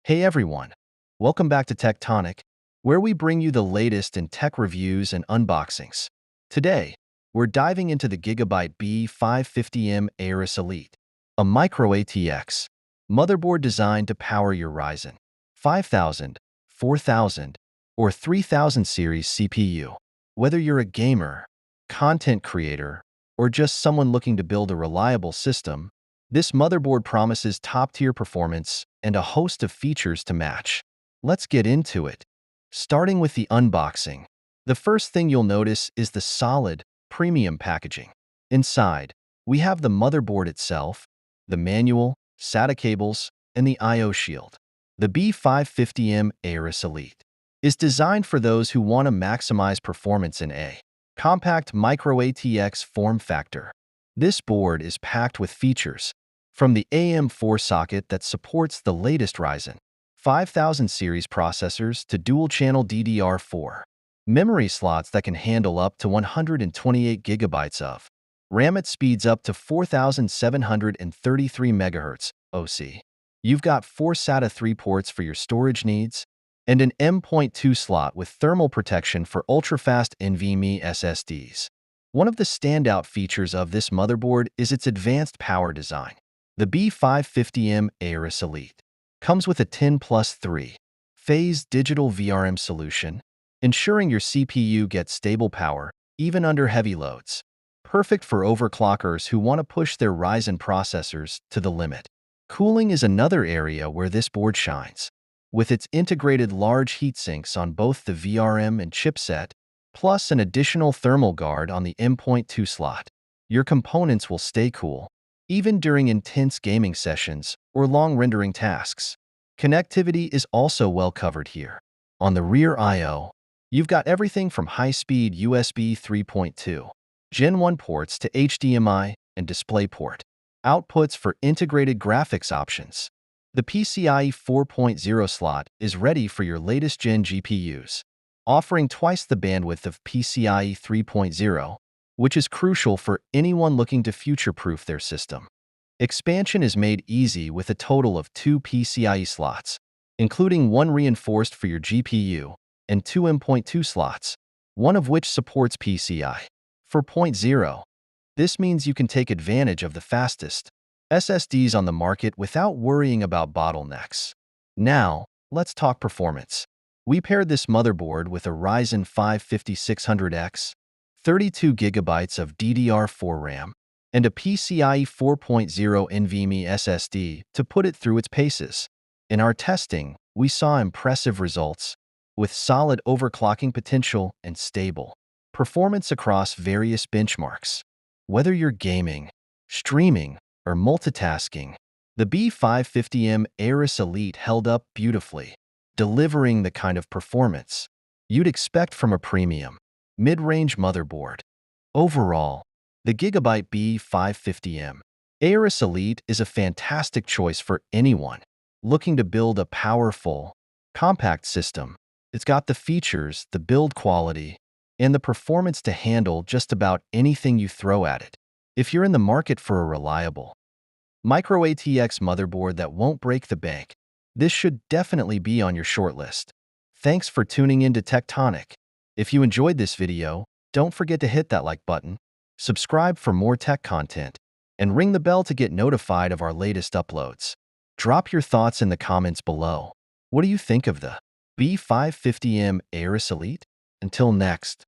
Hey everyone, welcome back to Tectonic, where we bring you the latest in tech reviews and unboxings. Today, we're diving into the GIGABYTE B550M AORUS Elite, a micro ATX motherboard designed to power your Ryzen 5000, 4000, or 3000 series CPU. Whether you're a gamer, content creator, or just someone looking to build a reliable system, this motherboard promises top-tier performance and a host of features to match. Let's get into it. Starting with the unboxing, the first thing you'll notice is the solid, premium packaging. Inside, we have the motherboard itself, the manual, SATA cables, and the I/O shield. The B550M AORUS Elite is designed for those who want to maximize performance in a compact micro ATX form factor. This board is packed with features, from the AM4 socket that supports the latest Ryzen 5000 series processors to dual-channel DDR4 memory slots that can handle up to 128 gigabytes of RAM at speeds up to 4,733 MHz OC. You've got 4 SATA 3 ports for your storage needs and an M.2 slot with thermal protection for ultra-fast NVMe SSDs. One of the standout features of this motherboard is its advanced power design. The B550M AORUS Elite comes with a 10+3-phase digital VRM solution, ensuring your CPU gets stable power even under heavy loads. Perfect for overclockers who want to push their Ryzen processors to the limit. Cooling is another area where this board shines. With its integrated large heatsinks on both the VRM and chipset, plus an additional thermal guard on the M.2 slot, your components will stay cool, even during intense gaming sessions or long rendering tasks. Connectivity is also well covered here. On the rear I/O, you've got everything from high-speed USB 3.2 Gen 1 ports to HDMI and DisplayPort outputs for integrated graphics options. The PCIe 4.0 slot is ready for your latest Gen GPUs, offering twice the bandwidth of PCIe 3.0, which is crucial for anyone looking to future-proof their system. Expansion is made easy with a total of 2 PCIe slots, including one reinforced for your GPU and 2 M.2 slots, one of which supports PCIe 4.0. This means you can take advantage of the fastest SSDs on the market without worrying about bottlenecks. Now, let's talk performance. We paired this motherboard with a Ryzen 5 5600X, 32 GB of DDR4 RAM, and a PCIe 4.0 NVMe SSD to put it through its paces. In our testing, we saw impressive results, with solid overclocking potential and stable performance across various benchmarks. Whether you're gaming, streaming, or multitasking, the B550M AORUS Elite held up beautifully, delivering the kind of performance you'd expect from a premium, mid-range motherboard. Overall, the GIGABYTE B550M AORUS Elite is a fantastic choice for anyone looking to build a powerful, compact system. It's got the features, the build quality, and the performance to handle just about anything you throw at it. If you're in the market for a reliable micro ATX motherboard that won't break the bank, this should definitely be on your shortlist. Thanks for tuning in to Tectonic. If you enjoyed this video, don't forget to hit that like button, subscribe for more tech content, and ring the bell to get notified of our latest uploads. Drop your thoughts in the comments below. What do you think of the B550M AORUS Elite? Until next.